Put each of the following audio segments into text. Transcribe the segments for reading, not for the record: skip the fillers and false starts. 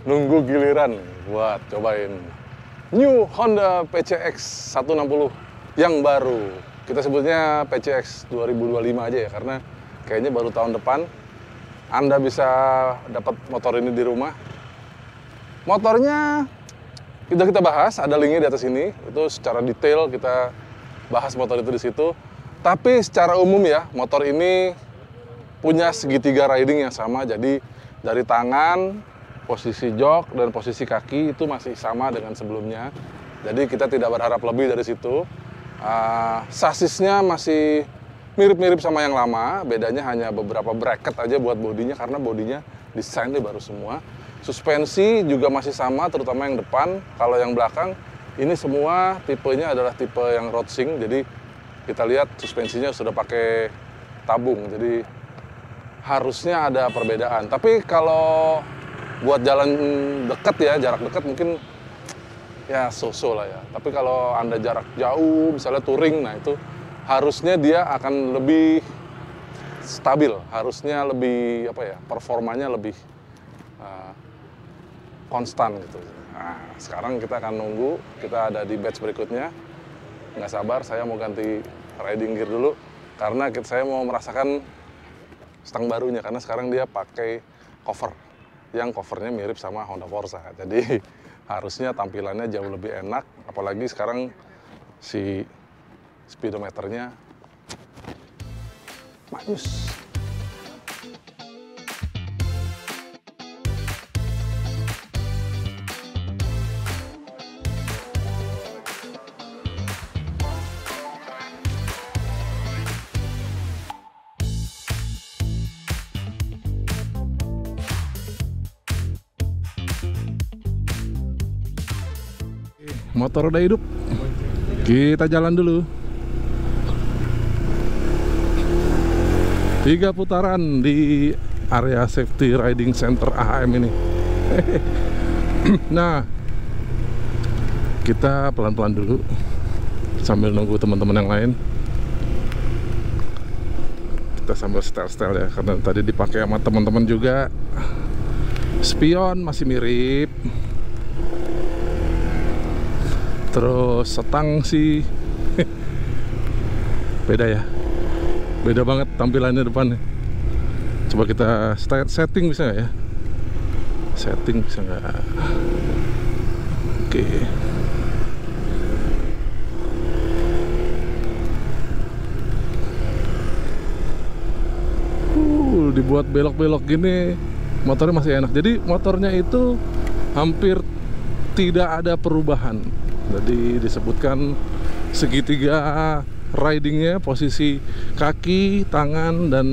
nunggu giliran buat cobain new Honda PCX 160 yang baru. Kita sebutnya PCX 2025 aja ya, karena kayaknya baru tahun depan Anda bisa dapat motor ini di rumah. Motornya kita bahas, ada linknya di atas ini. Itu secara detail kita bahas motor itu di situ. Tapi secara umum ya, motor ini punya segitiga riding yang sama. Jadi dari tangan, posisi jok, dan posisi kaki itu masih sama dengan sebelumnya. Jadi kita tidak berharap lebih dari situ. Sasisnya masih mirip-mirip sama yang lama. Bedanya hanya beberapa bracket aja buat bodinya, karena bodinya desainnya baru semua. Suspensi juga masih sama, terutama yang depan. Kalau yang belakang, ini semua tipenya adalah tipe yang road sync. Jadi kita lihat suspensinya sudah pakai tabung. Jadi harusnya ada perbedaan. Tapi kalau buat jalan dekat ya, jarak dekat mungkin ya so-so lah ya. Tapi kalau Anda jarak jauh, misalnya touring, nah itu harusnya dia akan lebih stabil. Harusnya lebih, performanya lebih konstan gitu. Nah, sekarang kita akan nunggu, kita ada di batch berikutnya. Nggak sabar, saya mau ganti riding gear dulu. Karena saya mau merasakan stang barunya, karena sekarang dia pakai cover yang covernya mirip sama Honda Forza. Jadi harusnya tampilannya jauh lebih enak, apalagi sekarang si speedometernya manyus. Motor udah hidup, kita jalan dulu. 3 putaran di area Safety Riding Center AHM ini. Nah, kita pelan-pelan dulu sambil nunggu teman-teman yang lain. Kita sambil style-style ya, karena tadi dipakai sama teman-teman juga. Spion masih mirip. Terus setang sih beda ya, beda banget tampilannya depannya. Coba kita setting bisa nggak ya? Setting bisa nggak? Oke. Dibuat belok-belok gini, motornya masih enak. Jadi motornya itu hampir tidak ada perubahan. Jadi disebutkan segitiga ridingnya, posisi kaki, tangan, dan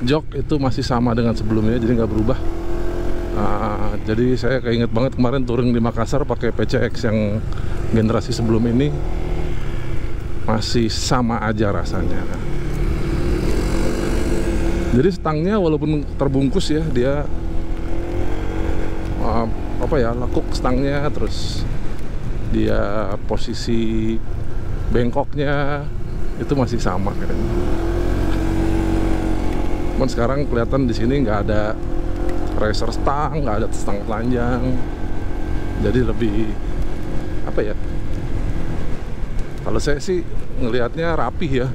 jok itu masih sama dengan sebelumnya, jadi nggak berubah. Jadi saya keinget banget kemarin touring di Makassar pakai PCX yang generasi sebelum ini, masih sama aja rasanya. Jadi stangnya walaupun terbungkus ya, dia lekuk stangnya, terus dia posisi bengkoknya itu masih sama kan. Cuman sekarang kelihatan di sini nggak ada racer stang, nggak ada stang telanjang, jadi lebih kalau saya sih ngelihatnya rapih ya.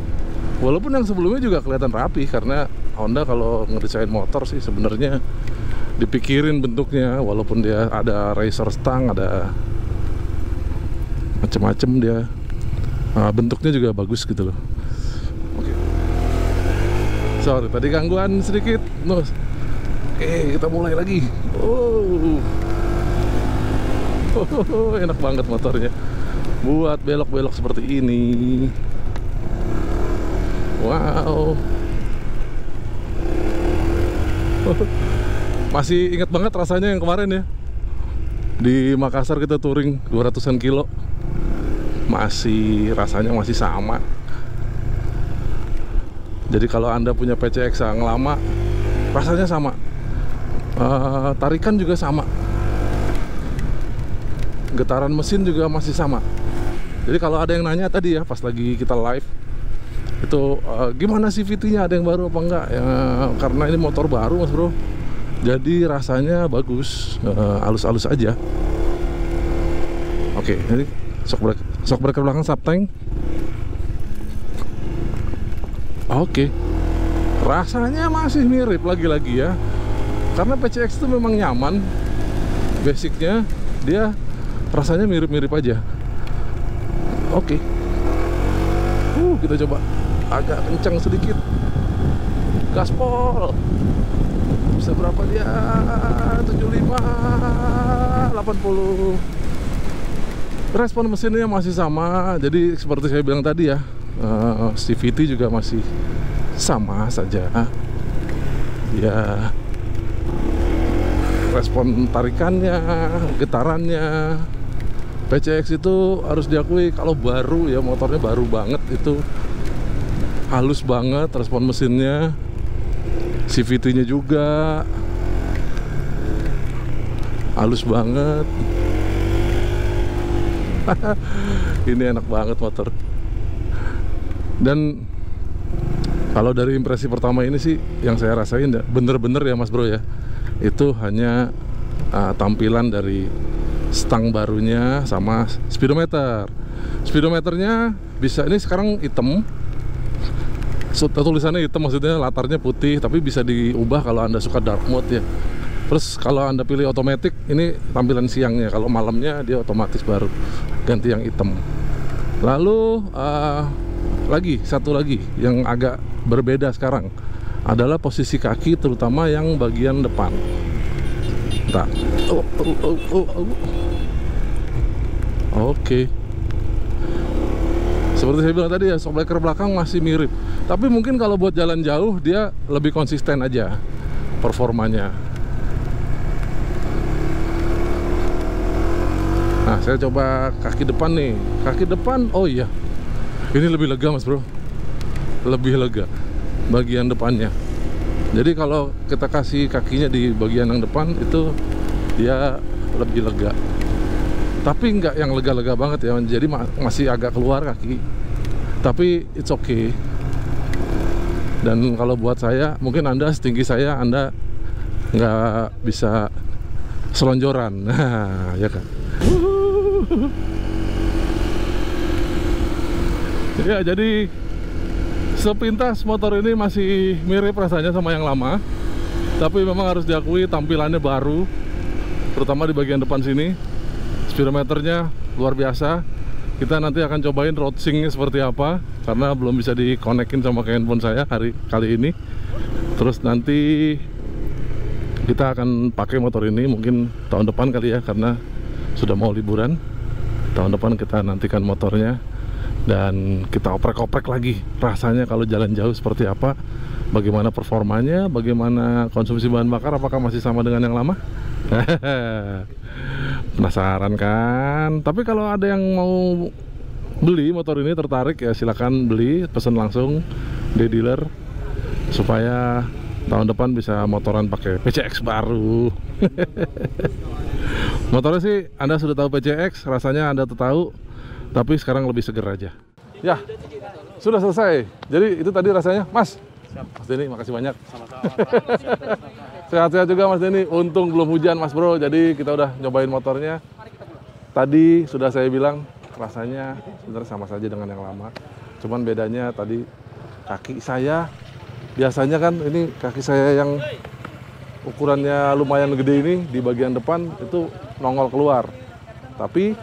Walaupun yang sebelumnya juga kelihatan rapih, karena Honda kalau ngedesain motor sih sebenarnya dipikirin bentuknya, walaupun dia ada racer stang, ada macem-macem dia, bentuknya juga bagus gitu loh. Oke. Sorry, tadi gangguan sedikit. Oke, kita mulai lagi. Enak banget motornya buat belok-belok seperti ini. Wow. Masih ingat banget rasanya yang kemarin ya, di Makassar kita touring 200-an kilo. Masih rasanya masih sama. Jadi kalau Anda punya PCX yang lama, rasanya sama. Tarikan juga sama. Getaran mesin juga masih sama. Jadi kalau ada yang nanya tadi ya, pas lagi kita live itu gimana sih VT-nya, ada yang baru apa enggak ya, karena ini motor baru mas bro. Jadi rasanya bagus, halus-halus aja. Oke, ini shock breaker belakang subtank. Oke, rasanya masih mirip lagi-lagi ya. Karena PCX itu memang nyaman. Basicnya dia rasanya mirip-mirip aja. Oke. Kita coba agak kencang sedikit. Gaspol. Bisa berapa dia? 75, 80. Respon mesinnya masih sama. Jadi seperti saya bilang tadi ya, CVT juga masih sama saja. Ya, respon tarikannya, getarannya, PCX itu harus diakui kalau baru ya, motornya baru banget itu halus banget respon mesinnya. CVT-nya juga halus banget. Ini enak banget motor. Dan kalau dari impresi pertama ini sih yang saya rasain ya, bener-bener ya Mas Bro ya, itu hanya tampilan dari stang barunya sama speedometer. Speedometernya bisa, ini sekarang hitam, tulisannya hitam, maksudnya latarnya putih, tapi bisa diubah kalau Anda suka dark mode ya. Terus kalau Anda pilih otomatis, ini tampilan siangnya, kalau malamnya dia otomatis baru ganti yang hitam. Lalu satu lagi yang agak berbeda sekarang adalah posisi kaki, terutama yang bagian depan. Nah. Oke. Seperti saya bilang tadi ya, shock breaker belakang masih mirip. Tapi mungkin kalau buat jalan jauh dia lebih konsisten aja performanya. Nah, saya coba kaki depan nih. Kaki depan, oh iya, ini lebih lega Mas Bro. Lebih lega bagian depannya. Jadi kalau kita kasih kakinya di bagian yang depan itu dia lebih lega. Tapi nggak yang lega-lega banget ya. Jadi masih agak keluar kaki. Tapi it's okay. Dan kalau buat saya, mungkin Anda setinggi saya, Anda nggak bisa selonjoran. Nah, ya kan. Ya, jadi sepintas motor ini masih mirip rasanya sama yang lama. Tapi memang harus diakui tampilannya baru, terutama di bagian depan sini. Speedometernya luar biasa. Kita nanti akan cobain road sync-nya seperti apa, karena belum bisa dikonekin sama ke handphone saya kali ini. Terus nanti kita akan pakai motor ini mungkin tahun depan kali ya, karena sudah mau liburan. Tahun depan kita nantikan motornya dan kita oprek-oprek lagi rasanya kalau jalan jauh seperti apa, bagaimana performanya, bagaimana konsumsi bahan bakar, apakah masih sama dengan yang lama. Penasaran kan? Tapi kalau ada yang mau beli motor ini, tertarik ya, silakan beli, pesan langsung di dealer supaya tahun depan bisa motoran pakai PCX baru. Motornya sih Anda sudah tahu PCX, rasanya Anda tahu, tapi sekarang lebih seger aja. Ya, sudah selesai. Jadi itu tadi rasanya, Mas. Mas Denny, makasih banyak. Sehat-sehat juga Mas Denny. Untung belum hujan Mas Bro, jadi kita udah nyobain motornya. Tadi sudah saya bilang rasanya sebenarnya sama saja dengan yang lama. Cuman bedanya tadi kaki saya, biasanya kan ini kaki saya yang ukurannya lumayan gede ini di bagian depan itu nongol keluar. Tapi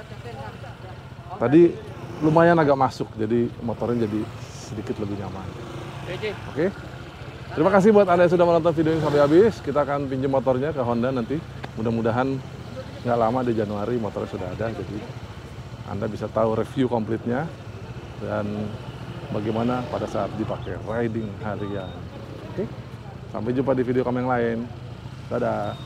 tadi lumayan agak masuk, jadi motornya jadi sedikit lebih nyaman. Oke. Terima kasih buat Anda yang sudah menonton video ini sampai habis. Kita akan pinjam motornya ke Honda nanti. Mudah-mudahan nggak lama, di Januari motornya sudah ada. Jadi Anda bisa tahu review komplitnya dan bagaimana pada saat dipakai riding harian. Oke. Sampai jumpa di video kami yang lain. Dadah.